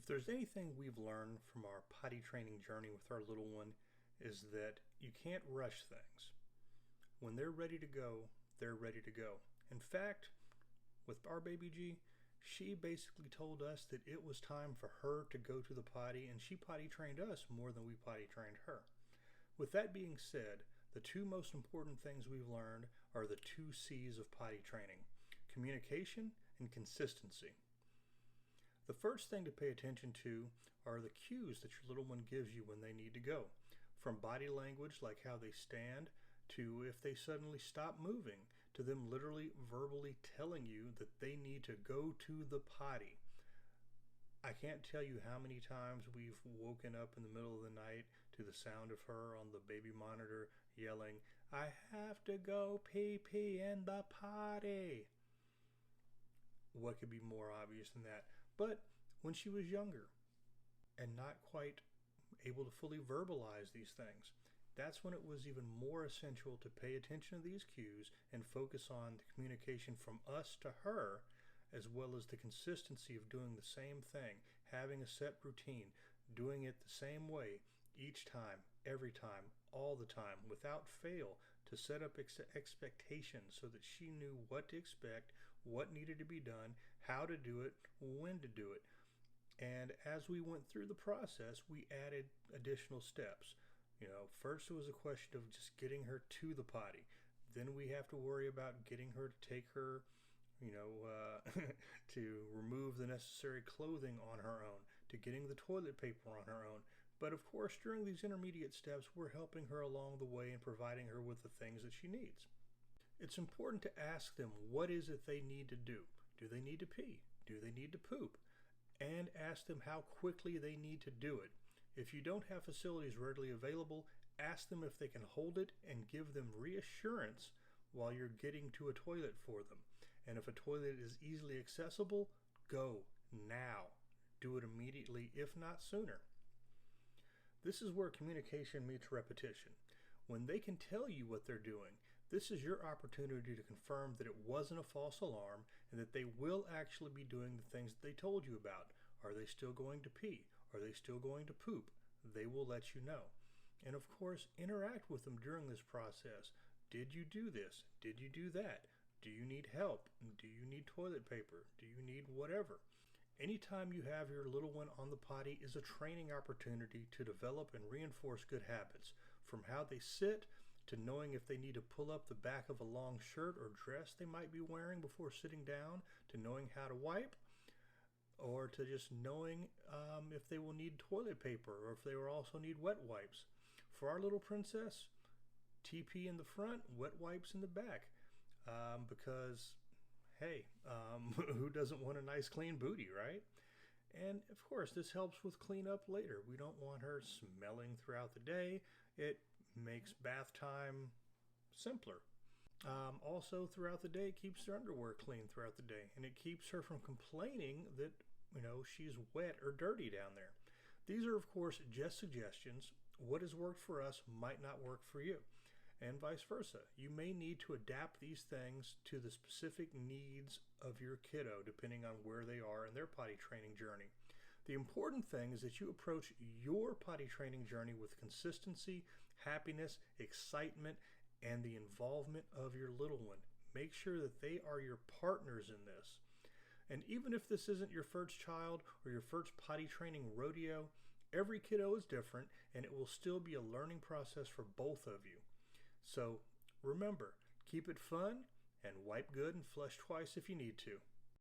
If there's anything we've learned from our potty training journey with our little one, is that you can't rush things. When they're ready to go, they're ready to go. In fact, with our baby G, she basically told us that it was time for her to go to the potty, and she potty trained us more than we potty trained her. With that being said, the two most important things we've learned are the 2 C's of potty training: communication and consistency. The first thing to pay attention to are the cues that your little one gives you when they need to go. From body language, like how they stand, to if they suddenly stop moving, to them literally verbally telling you that they need to go to the potty. I can't tell you how many times we've woken up in the middle of the night to the sound of her on the baby monitor yelling, "I have to go pee in the potty." What could be more obvious than that? But when she was younger and not quite able to fully verbalize these things, that's when it was even more essential to pay attention to these cues and focus on the communication from us to her, as well as the consistency of doing the same thing, having a set routine, doing it the same way each time, every time, all the time, without fail, to set up expectations so that she knew what to expect, what needed to be done, how to do it, when to do it. And as we went through the process, we added additional steps. First it was a question of just getting her to the potty. Then we have to worry about getting her to take her, to remove the necessary clothing on her own, to getting the toilet paper on her own. But of course, during these intermediate steps, we're helping her along the way and providing her with the things that she needs. It's important to ask them what is it they need to do. Do they need to pee? Do they need to poop? And ask them how quickly they need to do it. If you don't have facilities readily available, ask them if they can hold it and give them reassurance while you're getting to a toilet for them. And if a toilet is easily accessible, go now. Do it immediately, if not sooner. This is where communication meets repetition. When they can tell you what they're doing, this is your opportunity to confirm that it wasn't a false alarm and that they will actually be doing the things that they told you about. Are they still going to pee? Are they still going to poop? They will let you know. And of course, interact with them during this process. Did you do this? Did you do that? Do you need help? Do you need toilet paper? Do you need whatever? Anytime you have your little one on the potty is a training opportunity to develop and reinforce good habits, from how they sit to knowing if they need to pull up the back of a long shirt or dress they might be wearing before sitting down, to knowing how to wipe, or to just knowing if they will need toilet paper or if they will also need wet wipes. For our little princess, TP in the front, wet wipes in the back, because hey, who doesn't want a nice clean booty, right? And of course, this helps with cleanup later. We don't want her smelling throughout the day. It makes bath time simpler. Also, throughout the day, it keeps their underwear clean throughout the day, and it keeps her from complaining that, she's wet or dirty down there. These are, of course, just suggestions. What has worked for us might not work for you, and vice versa. You may need to adapt these things to the specific needs of your kiddo, depending on where they are in their potty training journey. The important thing is that you approach your potty training journey with consistency, happiness, excitement, and the involvement of your little one. Make sure that they are your partners in this. And even if this isn't your first child or your first potty training rodeo, every kiddo is different, and it will still be a learning process for both of you. So remember, keep it fun and wipe good and flush twice if you need to.